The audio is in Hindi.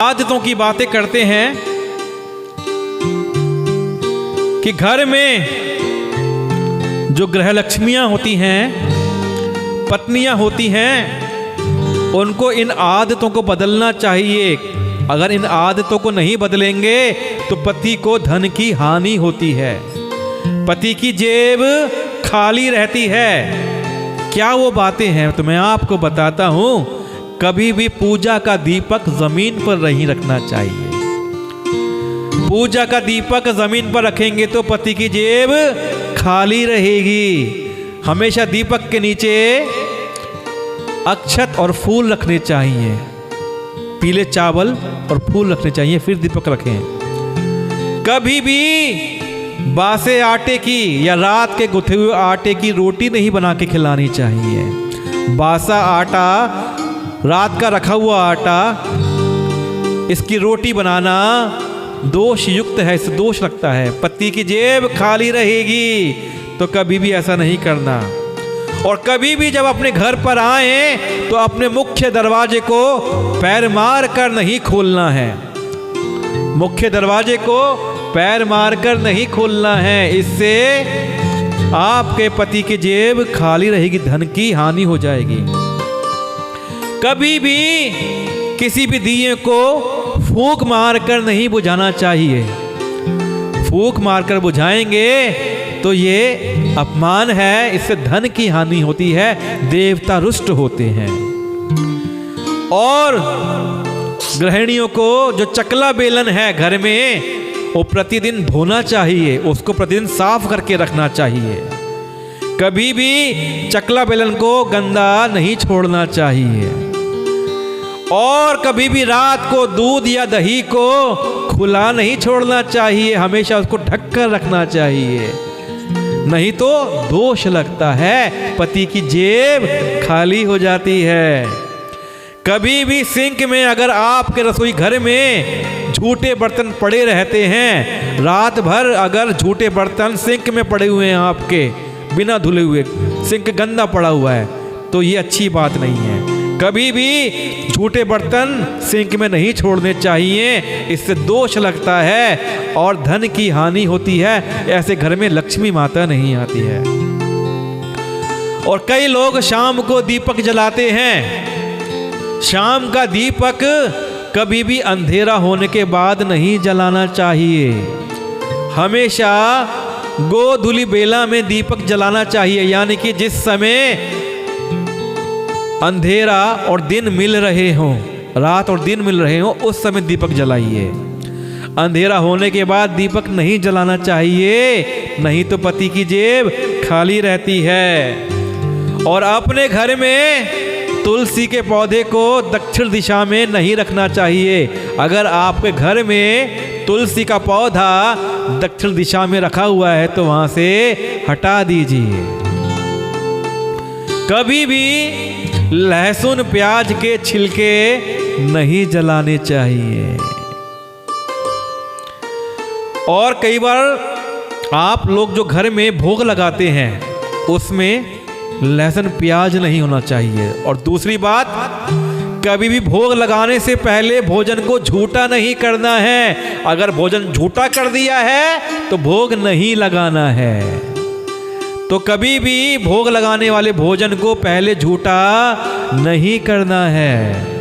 आदतों की बातें करते हैं कि घर में जो गृह लक्ष्मियां होती हैं, पत्नियां होती हैं, उनको इन आदतों को बदलना चाहिए। अगर इन आदतों को नहीं बदलेंगे तो पति को धन की हानि होती है, पति की जेब खाली रहती है। क्या वो बातें हैं तो मैं आपको बताता हूं। कभी भी पूजा का दीपक जमीन पर नहीं रखना चाहिए। पूजा का दीपक जमीन पर रखेंगे तो पति की जेब खाली रहेगी। हमेशा दीपक के नीचे अक्षत और फूल रखने चाहिए, पीले चावल और फूल रखने चाहिए, फिर दीपक रखें। कभी भी बासे आटे की या रात के गुथे हुए आटे की रोटी नहीं बना के खिलानी चाहिए। बासा आटा, रात का रखा हुआ आटा, इसकी रोटी बनाना दोष युक्त है, इससे दोष लगता है। पति की जेब खाली रहेगी तो कभी भी ऐसा नहीं करना। और कभी भी जब अपने घर पर आए तो अपने मुख्य दरवाजे को पैर मार कर नहीं खोलना है। मुख्य दरवाजे को पैर मार कर नहीं खोलना है, इससे आपके पति की जेब खाली रहेगी, धन की हानि हो जाएगी। कभी भी किसी भी दिए को फूंक मारकर नहीं बुझाना चाहिए। फूंक मारकर बुझाएंगे तो ये अपमान है, इससे धन की हानि होती है, देवता रुष्ट होते हैं। और गृहिणियों को जो चकला बेलन है घर में, वो प्रतिदिन धोना चाहिए, उसको प्रतिदिन साफ करके रखना चाहिए। कभी भी चकला बेलन को गंदा नहीं छोड़ना चाहिए। और कभी भी रात को दूध या दही को खुला नहीं छोड़ना चाहिए, हमेशा उसको ढककर रखना चाहिए, नहीं तो दोष लगता है, पति की जेब खाली हो जाती है। कभी भी सिंक में अगर आपके रसोई घर में झूठे बर्तन पड़े रहते हैं, रात भर अगर झूठे बर्तन सिंक में पड़े हुए हैं, आपके बिना धुले हुए सिंक गंदा पड़ा हुआ है, तो ये अच्छी बात नहीं है। कभी भी झूठे बर्तन सिंक में नहीं छोड़ने चाहिए, इससे दोष लगता है और धन की हानि होती है। ऐसे घर में लक्ष्मी माता नहीं आती है। और कई लोग शाम को दीपक जलाते हैं। शाम का दीपक कभी भी अंधेरा होने के बाद नहीं जलाना चाहिए। हमेशा गोधूली बेला में दीपक जलाना चाहिए, यानी कि जिस समय अंधेरा और दिन मिल रहे हों, रात और दिन मिल रहे हों, उस समय दीपक जलाइए। अंधेरा होने के बाद दीपक नहीं जलाना चाहिए, नहीं तो पति की जेब खाली रहती है। और अपने घर में तुलसी के पौधे को दक्षिण दिशा में नहीं रखना चाहिए। अगर आपके घर में तुलसी का पौधा दक्षिण दिशा में रखा हुआ है तो वहां से हटा दीजिए। कभी भी लहसुन प्याज के छिलके नहीं जलाने चाहिए। और कई बार आप लोग जो घर में भोग लगाते हैं उसमें लहसुन प्याज नहीं होना चाहिए। और दूसरी बात, कभी भी भोग लगाने से पहले भोजन को झूठा नहीं करना है। अगर भोजन झूठा कर दिया है तो भोग नहीं लगाना है। तो कभी भी भोग लगाने वाले भोजन को पहले झूठा नहीं करना है।